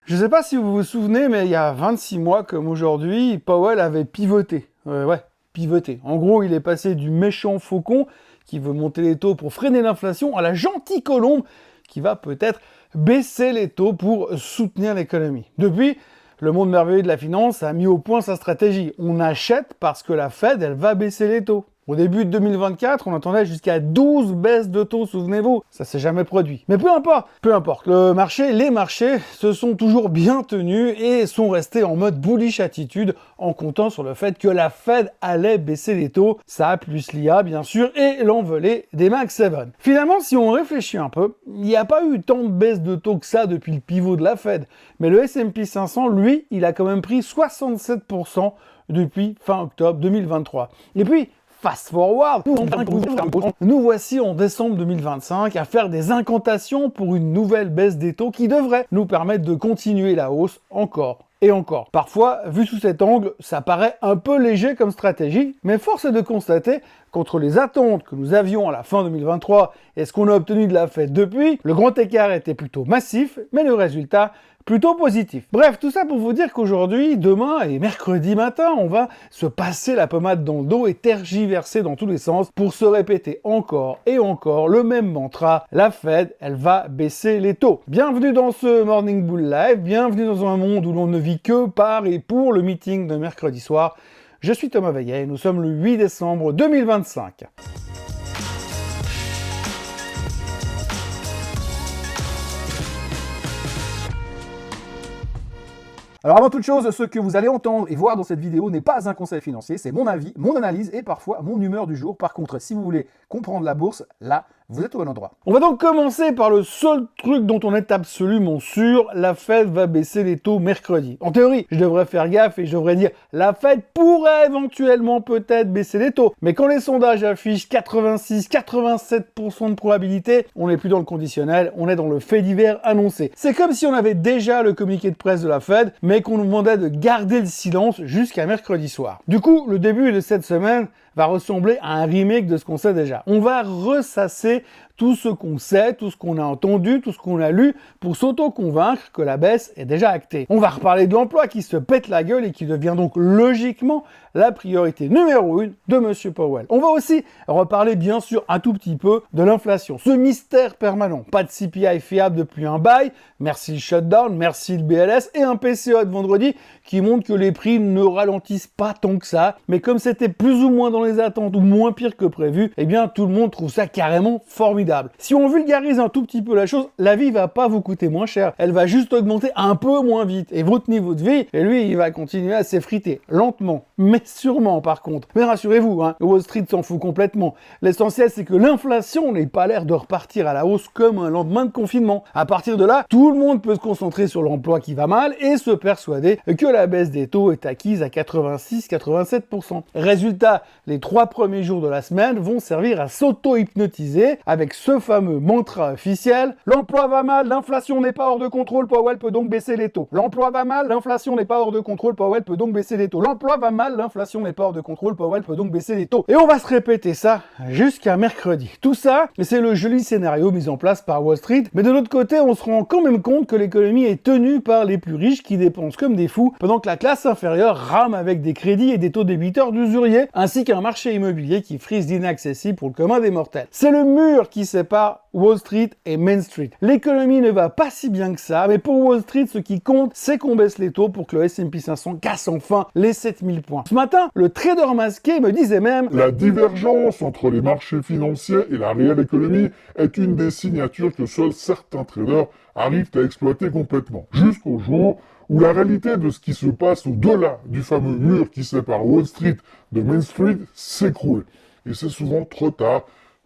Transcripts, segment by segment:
Je ne sais pas si vous vous souvenez, mais il y a 26 mois comme aujourd'hui, Powell avait pivoté. Pivoté. En gros, il est passé du méchant faucon qui veut monter les taux pour freiner l'inflation à la gentille colombe qui va peut-être baisser les taux pour soutenir l'économie. Depuis, le monde merveilleux de la finance a mis au point sa stratégie. On achète parce que la Fed, elle va baisser les taux. Au début de 2024, on attendait jusqu'à 12 baisses de taux, souvenez-vous. Ça s'est jamais produit. Mais peu importe. Les marchés se sont toujours bien tenus et sont restés en mode bullish attitude en comptant sur le fait que la Fed allait baisser les taux. Ça plus l'IA, bien sûr, et l'envolée des Mag 7. Finalement, si on réfléchit un peu, il n'y a pas eu tant de baisses de taux que ça depuis le pivot de la Fed. Mais le S&P 500, lui, il a quand même pris 67% depuis fin octobre 2023. Et puis, fast forward, nous voici en décembre 2025 à faire des incantations pour une nouvelle baisse des taux qui devrait nous permettre de continuer la hausse encore et encore. Parfois, vu sous cet angle, ça paraît un peu léger comme stratégie, mais force est de constater qu'entre les attentes que nous avions à la fin 2023 et ce qu'on a obtenu de la Fed depuis, le grand écart était plutôt massif, mais le résultat plutôt positif. Bref, tout ça pour vous dire qu'aujourd'hui, demain et mercredi matin, on va se passer la pommade dans le dos et tergiverser dans tous les sens pour se répéter encore et encore le même mantra, la Fed, elle va baisser les taux. Bienvenue dans ce Morning Bull Live, bienvenue dans un monde où l'on ne vit que par et pour le meeting de mercredi soir. Je suis Thomas Veillet et nous sommes le 8 décembre 2025. Alors avant toute chose, ce que vous allez entendre et voir dans cette vidéo n'est pas un conseil financier, c'est mon avis, mon analyse et parfois mon humeur du jour. Par contre, si vous voulez comprendre la bourse, là, vous êtes au bon endroit. On va donc commencer par le seul truc dont on est absolument sûr, la Fed va baisser les taux mercredi. En théorie, je devrais faire gaffe et je devrais dire la Fed pourrait éventuellement peut-être baisser les taux. Mais quand les sondages affichent 86-87% de probabilité, on n'est plus dans le conditionnel, on est dans le fait divers annoncé. C'est comme si on avait déjà le communiqué de presse de la Fed, mais qu'on nous demandait de garder le silence jusqu'à mercredi soir. Du coup, le début de cette semaine va ressembler à un remake de ce qu'on sait déjà. On va ressasser tout ce qu'on sait, tout ce qu'on a entendu, tout ce qu'on a lu pour s'auto-convaincre que la baisse est déjà actée. On va reparler de l'emploi qui se pète la gueule et qui devient donc logiquement la priorité numéro 1 de M. Powell. On va aussi reparler bien sûr un tout petit peu de l'inflation, ce mystère permanent. Pas de CPI fiable depuis un bail, merci le shutdown, merci le BLS et un PCE de vendredi qui montre que les prix ne ralentissent pas tant que ça, mais comme c'était plus ou moins dans les attentes ou moins pire que prévu, eh bien tout le monde trouve ça carrément formidable. Si on vulgarise un tout petit peu la chose, la vie va pas vous coûter moins cher, elle va juste augmenter un peu moins vite et votre niveau de vie, et lui, il va continuer à s'effriter lentement, mais sûrement par contre. Mais rassurez-vous, Wall Street s'en fout complètement. L'essentiel, c'est que l'inflation n'ait pas l'air de repartir à la hausse comme un lendemain de confinement. À partir de là, tout le monde peut se concentrer sur l'emploi qui va mal et se persuader que la baisse des taux est acquise à 86-87%. Résultat, les 3 premiers jours de la semaine vont servir à s'auto-hypnotiser avec ce fameux mantra officiel. L'emploi va mal, l'inflation n'est pas hors de contrôle, Powell peut donc baisser les taux. L'emploi va mal, l'inflation n'est pas hors de contrôle, Powell peut donc baisser les taux. L'emploi va mal, l'inflation n'est pas hors de contrôle, Powell peut donc baisser les taux. Et on va se répéter ça jusqu'à mercredi. Tout ça, c'est le joli scénario mis en place par Wall Street. Mais de l'autre côté, on se rend quand même compte que l'économie est tenue par les plus riches qui dépensent comme des fous, pendant que la classe inférieure rame avec des crédits et des taux débiteurs d'usuriers, ainsi qu'un marché immobilier qui frise d'inaccessible pour le commun des mortels. C'est le mur qui sépare Wall Street et Main Street. L'économie ne va pas si bien que ça, mais pour Wall Street, ce qui compte, c'est qu'on baisse les taux pour que le S&P 500 casse enfin les 7000 points. Ce matin, le trader masqué me disait même la divergence entre les marchés financiers et la réelle économie est une des signatures que seuls certains traders arrivent à exploiter complètement. Jusqu'au jour où la réalité de ce qui se passe au-delà du fameux mur qui sépare Wall Street de Main Street s'écroule. Et c'est souvent trop tard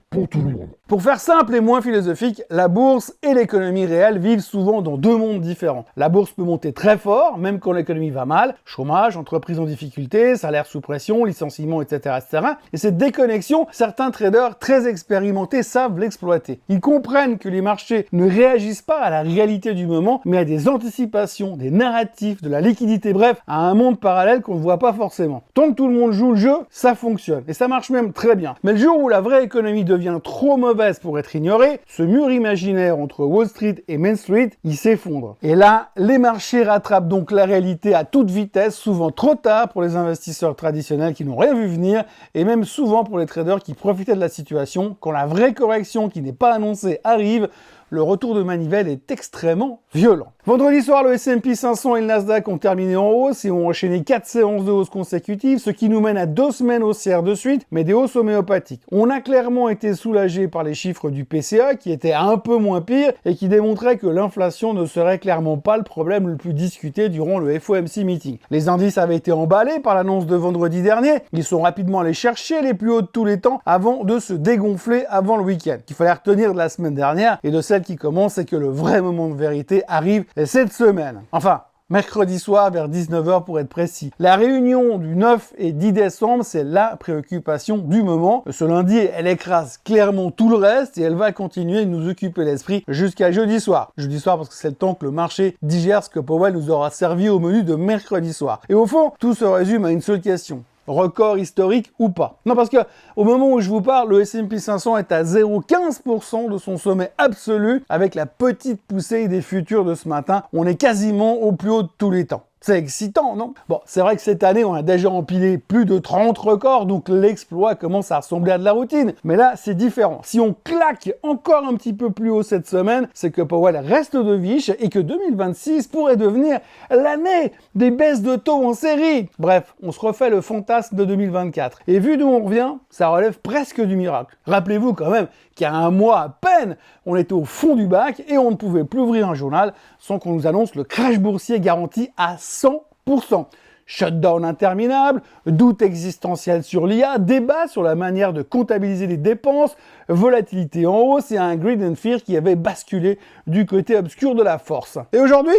pour tout le monde. Pour faire simple et moins philosophique, la bourse et l'économie réelle vivent souvent dans deux mondes différents. La bourse peut monter très fort, même quand l'économie va mal, chômage, entreprises en difficulté, salaires sous pression, licenciements, etc., etc. Et cette déconnexion, certains traders très expérimentés savent l'exploiter. Ils comprennent que les marchés ne réagissent pas à la réalité du moment, mais à des anticipations, des narratifs, de la liquidité, bref, à un monde parallèle qu'on ne voit pas forcément. Tant que tout le monde joue le jeu, ça fonctionne. Et ça marche même très bien. Mais le jour où la vraie économie devient trop mauvaise baisse pour être ignorée, ce mur imaginaire entre Wall Street et Main Street, il s'effondre. Et là, les marchés rattrapent donc la réalité à toute vitesse, souvent trop tard pour les investisseurs traditionnels qui n'ont rien vu venir, et même souvent pour les traders qui profitaient de la situation. Quand la vraie correction qui n'est pas annoncée arrive, le retour de manivelle est extrêmement violent. Vendredi soir, le S&P 500 et le Nasdaq ont terminé en hausse et ont enchaîné 4 séances de hausse consécutives, ce qui nous mène à 2 semaines haussières de suite, mais des hausses homéopathiques. On a clairement été soulagé par les chiffres du PCE, qui étaient un peu moins pires et qui démontraient que l'inflation ne serait clairement pas le problème le plus discuté durant le FOMC meeting. Les indices avaient été emballés par l'annonce de vendredi dernier. Ils sont rapidement allés chercher les plus hauts de tous les temps avant de se dégonfler avant le week-end. Qu'il fallait retenir de la semaine dernière et de celle qui commence, c'est que le vrai moment de vérité arrive cette semaine. Enfin, mercredi soir vers 19h pour être précis. La réunion du 9 et 10 décembre, c'est la préoccupation du moment. Ce lundi, elle écrase clairement tout le reste et elle va continuer de nous occuper l'esprit jusqu'à jeudi soir. Jeudi soir parce que c'est le temps que le marché digère ce que Powell nous aura servi au menu de mercredi soir. Et au fond, tout se résume à une seule question. Record historique ou pas? Non, parce que au moment où je vous parle, le S&P 500 est à 0,15% de son sommet absolu avec la petite poussée des futurs de ce matin. On est quasiment au plus haut de tous les temps. C'est excitant, non? Bon, c'est vrai que cette année, on a déjà empilé plus de 30 records, donc l'exploit commence à ressembler à de la routine. Mais là, c'est différent. Si on claque encore un petit peu plus haut cette semaine, c'est que Powell reste de viche et que 2026 pourrait devenir l'année des baisses de taux en série. Bref, on se refait le fantasme de 2024. Et vu d'où on revient, ça relève presque du miracle. Rappelez-vous quand même qu'il y a un mois à peine, on était au fond du bac et on ne pouvait plus ouvrir un journal sans qu'on nous annonce le crash boursier garanti à 100%. Shutdown interminable, doute existentiel sur l'IA, débat sur la manière de comptabiliser les dépenses, volatilité en hausse et un greed and fear qui avait basculé du côté obscur de la force. Et aujourd'hui,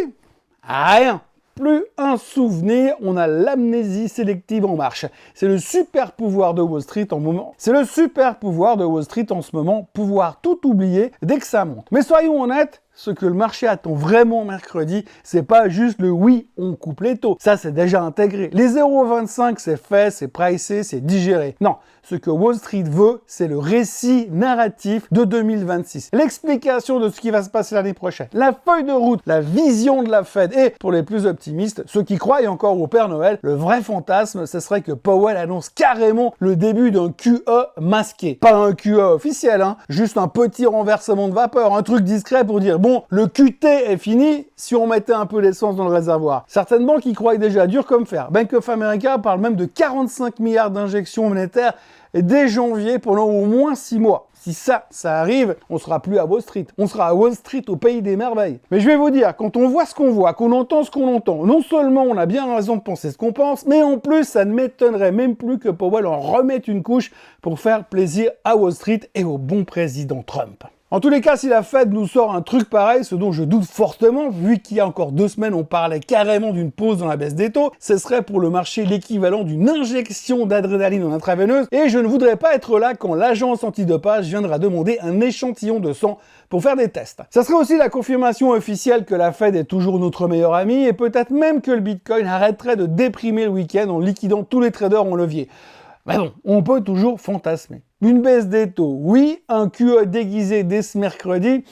rien. Plus un souvenir, on a l'amnésie sélective en marche. C'est le super pouvoir de Wall Street en moment. C'est le super pouvoir de Wall Street en ce moment, pouvoir tout oublier dès que ça monte. Mais soyons honnêtes, ce que le marché attend vraiment mercredi, c'est pas juste le oui, on coupe les taux. Ça, c'est déjà intégré. Les 0,25, c'est fait, c'est pricé, c'est digéré. Non, ce que Wall Street veut, c'est le récit narratif de 2026. L'explication de ce qui va se passer l'année prochaine. La feuille de route, la vision de la Fed. Et pour les plus optimistes, ceux qui croient encore au Père Noël, le vrai fantasme, ce serait que Powell annonce carrément le début d'un QE masqué. Pas un QE officiel, hein, juste un petit renversement de vapeur, un truc discret pour dire bon, le QT est fini si on mettait un peu d'essence dans le réservoir. Certaines banques y croient déjà dur comme fer. Bank of America parle même de 45 milliards d'injections monétaires dès janvier pendant au moins 6 mois. Si ça arrive, on sera plus à Wall Street. On sera à Wall Street au pays des merveilles. Mais je vais vous dire, quand on voit ce qu'on voit, qu'on entend ce qu'on entend, non seulement on a bien raison de penser ce qu'on pense, mais en plus, ça ne m'étonnerait même plus que Powell en remette une couche pour faire plaisir à Wall Street et au bon président Trump. En tous les cas, si la Fed nous sort un truc pareil, ce dont je doute fortement, vu qu'il y a encore 2 semaines, on parlait carrément d'une pause dans la baisse des taux, ce serait pour le marché l'équivalent d'une injection d'adrénaline en intraveineuse, et je ne voudrais pas être là quand l'agence antidopage viendra demander un échantillon de sang pour faire des tests. Ça serait aussi la confirmation officielle que la Fed est toujours notre meilleur ami, et peut-être même que le Bitcoin arrêterait de déprimer le week-end en liquidant tous les traders en levier. Mais bon, on peut toujours fantasmer. Une baisse des taux, oui, un QE déguisé dès ce mercredi,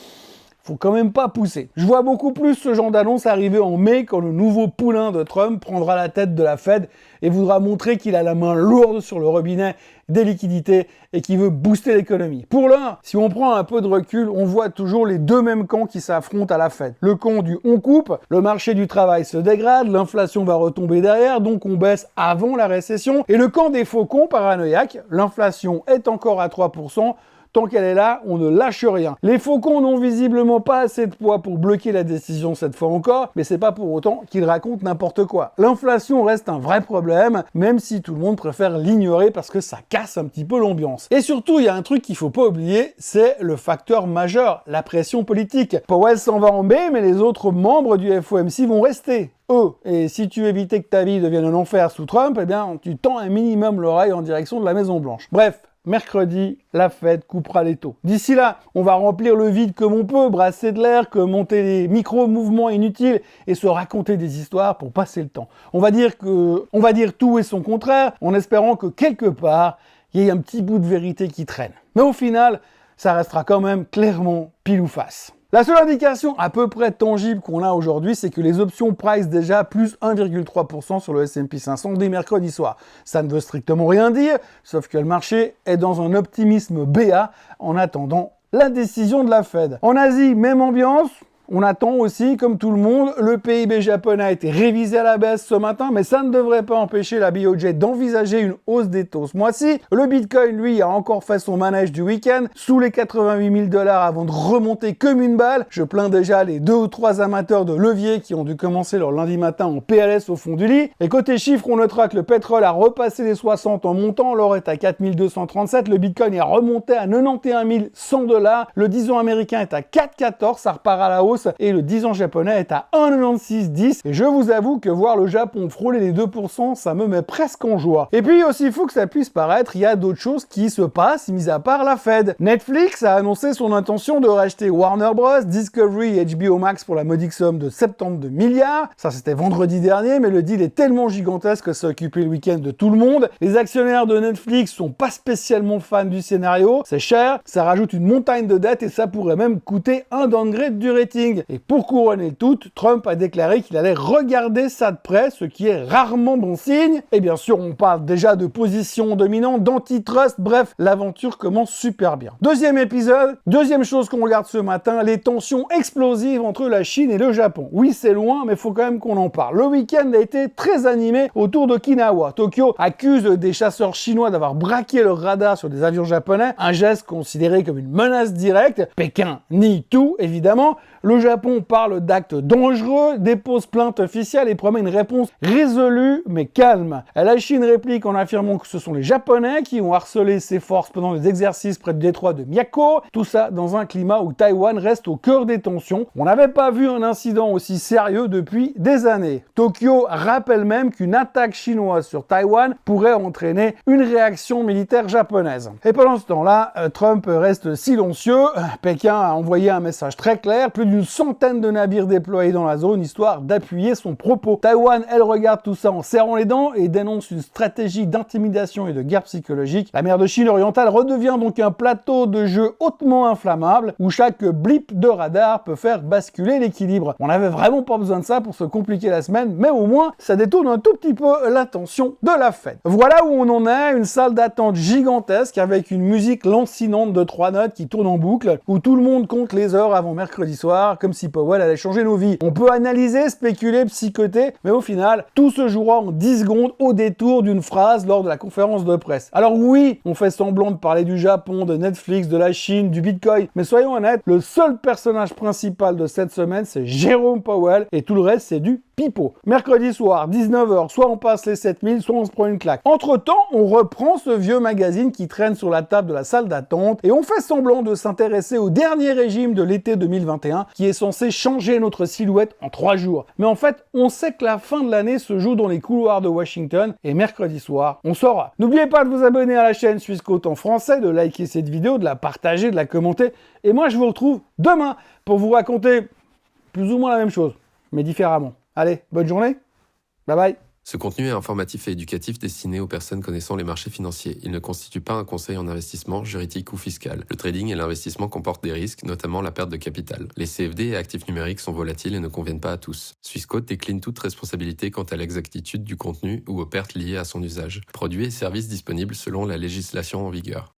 faut quand même pas pousser. Je vois beaucoup plus ce genre d'annonce arriver en mai quand le nouveau poulain de Trump prendra la tête de la Fed et voudra montrer qu'il a la main lourde sur le robinet des liquidités et qu'il veut booster l'économie. Pour l'un, si on prend un peu de recul, on voit toujours les deux mêmes camps qui s'affrontent à la Fed. Le camp du on coupe, le marché du travail se dégrade, l'inflation va retomber derrière, donc on baisse avant la récession. Et le camp des faucons paranoïaques, l'inflation est encore à 3%, tant qu'elle est là, on ne lâche rien. Les faucons n'ont visiblement pas assez de poids pour bloquer la décision cette fois encore, mais c'est pas pour autant qu'ils racontent n'importe quoi. L'inflation reste un vrai problème, même si tout le monde préfère l'ignorer parce que ça casse un petit peu l'ambiance. Et surtout, il y a un truc qu'il faut pas oublier, c'est le facteur majeur, la pression politique. Powell s'en va en baie, mais les autres membres du FOMC vont rester. Et si tu évitais que ta vie devienne un enfer sous Trump, eh bien, tu tends un minimum l'oreille en direction de la Maison-Blanche. Bref, mercredi, la Fed coupera les taux. D'ici là, on va remplir le vide comme on peut, brasser de l'air, monter les micro-mouvements inutiles et se raconter des histoires pour passer le temps. On va dire tout et son contraire, en espérant que quelque part, il y ait un petit bout de vérité qui traîne. Mais au final, ça restera quand même clairement pile ou face. La seule indication à peu près tangible qu'on a aujourd'hui, c'est que les options price déjà plus 1,3% sur le S&P 500 dès mercredi soir. Ça ne veut strictement rien dire, sauf que le marché est dans un optimisme béat en attendant la décision de la Fed. En Asie, même ambiance. On attend aussi, comme tout le monde, le PIB japonais a été révisé à la baisse ce matin, mais ça ne devrait pas empêcher la BOJ d'envisager une hausse des taux ce mois-ci. Le Bitcoin, lui, a encore fait son manège du week-end, sous les 88 000 $ avant de remonter comme une balle. Je plains déjà les 2 ou 3 amateurs de levier qui ont dû commencer leur lundi matin en PLS au fond du lit. Et côté chiffres, on notera que le pétrole a repassé les 60 en montant, l'or est à 4237, le Bitcoin est remonté à 91 100 $, le 10 ans américain est à 4,14, ça repart à la hausse, et le 10 ans japonais est à 1,9610. Et je vous avoue que voir le Japon frôler les 2%, ça me met presque en joie. Et puis, aussi fou que ça puisse paraître, il y a d'autres choses qui se passent, mis à part la Fed. Netflix a annoncé son intention de racheter Warner Bros, Discovery et HBO Max pour la modique somme de 72 milliards. Ça, c'était vendredi dernier, mais le deal est tellement gigantesque que ça a occupé le week-end de tout le monde. Les actionnaires de Netflix sont pas spécialement fans du scénario. C'est cher, ça rajoute une montagne de dettes et ça pourrait même coûter un downgrade du rating. Et pour couronner le tout, Trump a déclaré qu'il allait regarder ça de près, ce qui est rarement bon signe. Et bien sûr, on parle déjà de position dominante, d'antitrust, bref, l'aventure commence super bien. Deuxième épisode, deuxième chose qu'on regarde ce matin, les tensions explosives entre la Chine et le Japon. Oui, c'est loin, mais il faut quand même qu'on en parle. Le week-end a été très animé autour d'Okinawa. Tokyo accuse des chasseurs chinois d'avoir braqué leur radar sur des avions japonais, un geste considéré comme une menace directe. Pékin nie tout, évidemment. Le Japon parle d'actes dangereux, dépose plainte officielle et promet une réponse résolue mais calme. La Chine réplique en affirmant que ce sont les Japonais qui ont harcelé ses forces pendant des exercices près du détroit de Miyako. Tout ça dans un climat où Taïwan reste au cœur des tensions. On n'avait pas vu un incident aussi sérieux depuis des années. Tokyo rappelle même qu'une attaque chinoise sur Taïwan pourrait entraîner une réaction militaire japonaise. Et pendant ce temps-là, Trump reste silencieux. Pékin a envoyé un message très clair, plus d'une centaine de navires déployés dans la zone, histoire d'appuyer son propos. Taïwan, elle, regarde tout ça en serrant les dents et dénonce une stratégie d'intimidation et de guerre psychologique. La mer de Chine orientale redevient donc un plateau de jeu hautement inflammable, où chaque blip de radar peut faire basculer l'équilibre. On n'avait vraiment pas besoin de ça pour se compliquer la semaine, mais au moins, ça détourne un tout petit peu l'attention de la Fed. Voilà où on en est, une salle d'attente gigantesque avec une musique lancinante de 3 notes qui tourne en boucle, où tout le monde compte les heures avant mercredi soir, comme si Powell allait changer nos vies. On peut analyser, spéculer, psychoter, mais au final, tout se jouera en 10 secondes au détour d'une phrase lors de la conférence de presse. Alors oui, on fait semblant de parler du Japon, de Netflix, de la Chine, du Bitcoin, mais soyons honnêtes, le seul personnage principal de cette semaine, c'est Jérôme Powell, et tout le reste, c'est du pipeau. Mercredi soir, 19h, soit on passe les 7000, soit on se prend une claque. Entre-temps, on reprend ce vieux magazine qui traîne sur la table de la salle d'attente, et on fait semblant de s'intéresser au dernier régime de l'été 2021, qui est censé changer notre silhouette en 3 jours. Mais en fait, on sait que la fin de l'année se joue dans les couloirs de Washington, et mercredi soir, on saura. N'oubliez pas de vous abonner à la chaîne Suisse Côte en français, de liker cette vidéo, de la partager, de la commenter, et moi je vous retrouve demain pour vous raconter plus ou moins la même chose, mais différemment. Allez, bonne journée, bye bye. Ce contenu est informatif et éducatif destiné aux personnes connaissant les marchés financiers. Il ne constitue pas un conseil en investissement, juridique ou fiscal. Le trading et l'investissement comportent des risques, notamment la perte de capital. Les CFD et actifs numériques sont volatiles et ne conviennent pas à tous. Swissquote décline toute responsabilité quant à l'exactitude du contenu ou aux pertes liées à son usage. Produits et services disponibles selon la législation en vigueur.